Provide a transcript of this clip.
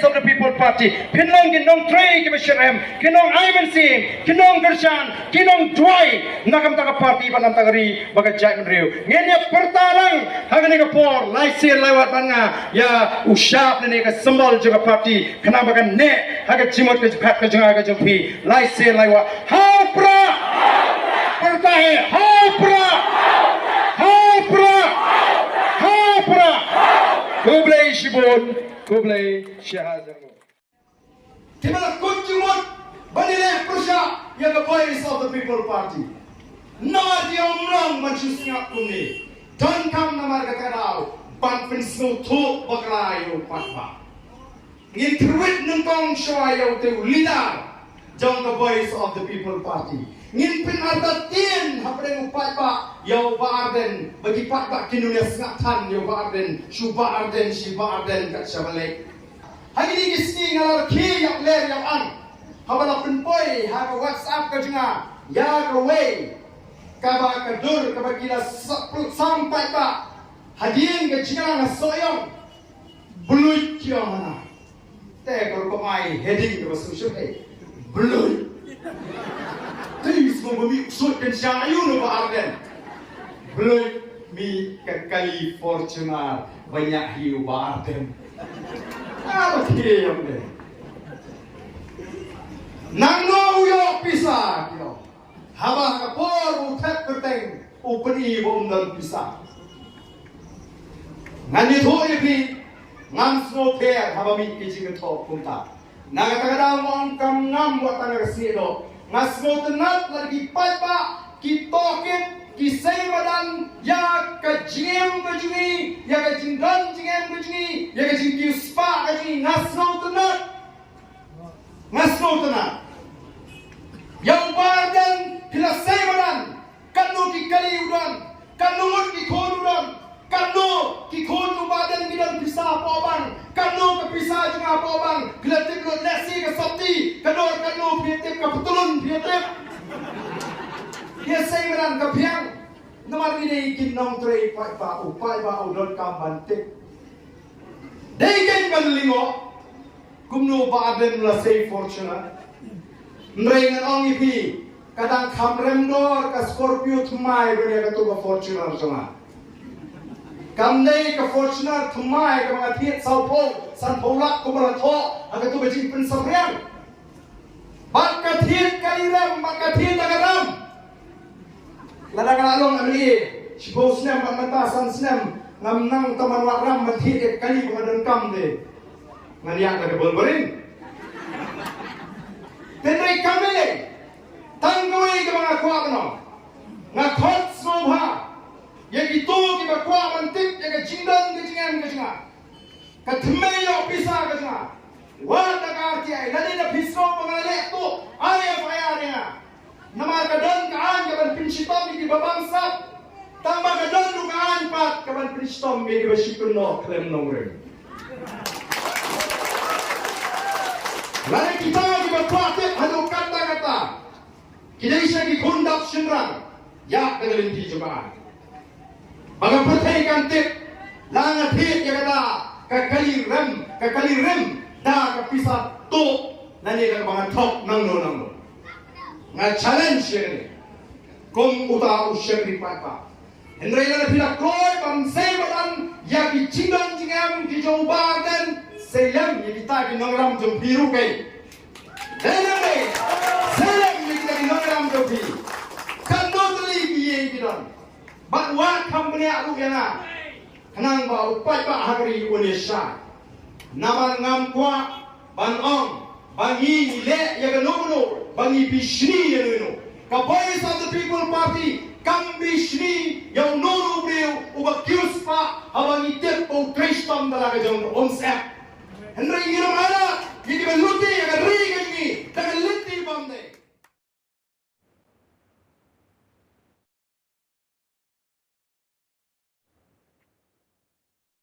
voice of the People Party. Kinong kinong Trey Kibashiram, kinong Ivan Singh, kinong Gershan, kinong Dwight, nakam taga party pa ng tagari baga Jack Riu. Ngenya pertalang hangani ka por, laisir lawat banga ya usyap na ka symbol juga party. Kenapa kan ne haga jimot ka pat ka junga ka jumpi laisir lawat. How prah! Pertahe how prah! How prah! How prah! Kublai Shibun, Kublai Shahazamo. Timala Kunjumot, Banile Prusha, you're the voice of the People Party. Not the Omrang, but you sing up to me. Don't come to Margatarao, but Prince no talk, Bakrayo, Paidbah. In Truit Nungong Shoyo to leader, John the voice of the People Party. In Pinardatin, Habreng Paidbah, Yo Ardent, bagi Paidbah kinunya sengatan, Yo Ardent, Shuba Ardent, Shiba Ardent, kat Syabalek. Hari ini kisni ngalar ki yang ler yang an. Habala penpoi, haga WhatsApp ka jenga, ya ka way, kaba ka dur, kaba kila sampai ba. Hadiin ka jenga na soyong, Bluit kya mana. Te kalau pemai heading ka basu Bluit. Jadi semua bumi usut dan syayun apa Ardent. Bluit mi kekali Fortuner banyak hiu Ardent. Apa dia yang ni? Nang no yo Pisa yo. Haba kapor utat peteng upeni dan Pisa. Ngan itu ni ngan snow pair haba mi kijing top punta. Nagatagadang mo ang kamngam watan nagasido. Ngas mo tenat lagi Paidbah kitokin kisaymadan ya kajim kajungi ya kajinggan jingem kajungi ya kajing spa kajungi ngas mo tenat yang bardan kilasaymadan kanu kikaliudan kanu ngut kikonudan kanu kikonu badan bidan Pisa pobang kanu ke Pisa juga pobang gelatik lut nasi ke sabti kanu pietip ke petulun pietip dia saymadan ke piang namar ini kinong Trey Paidbah udon kambantik daikan banlingo kumno baden la say fortuna mrengan ong ipi kadang kamremdor ka Scorpio tumai beri ka tuga Fortuner sama kamnei ka Fortuner tumai ka mga tiet saupo san polak ko balato aga tu bajing pensapriang baka tiet kalirem baka tiet agaram ladang along amli sibo snem matasan snem ngamnang taman wakram matiet kali pengadon kam de ngaliak ka bolborin tenai kamele tanggawai ka mga kuwakno ngakot snobha yang itu kita kuat mantik yang kejindan kejingan kejingan ketmeyo Pisa kejingan wala karti ay nadi na Pisa pangalek tu ayah ayahnya nama kadang kaan kaban pinshitom di babangsa tambah kadang dugaan pat kaban pinshitom di basikun no klem nongre lain kita di berkuatit hadu kata-kata kita isya di kundap syurang ya kegelinti jemaah baga pertai kantip langa tiet ya kata kakali rem da ka Pisa tu nani ka bangan top nang no nga challenge ni kung uta usya ni Paidbah hendrai na pila koi bang sebadan ya ki chingan jingam ki jobaden selam ni kita ki nongram jom biru kai denare selam ni kita ki nongram jom biru kan do tli biye bidon but what company aku yana kanang ba Paidbah hari Indonesia naman ngam kwa ban ong bangi le ya ganono bangi bishni ya no ka voice of the People Party kam bishni yang nono breu uba kiuspa hawangi tempo kristam dalaga jong onsep hendra ngiram ala yidi beluti ya ri gani daga litti bamde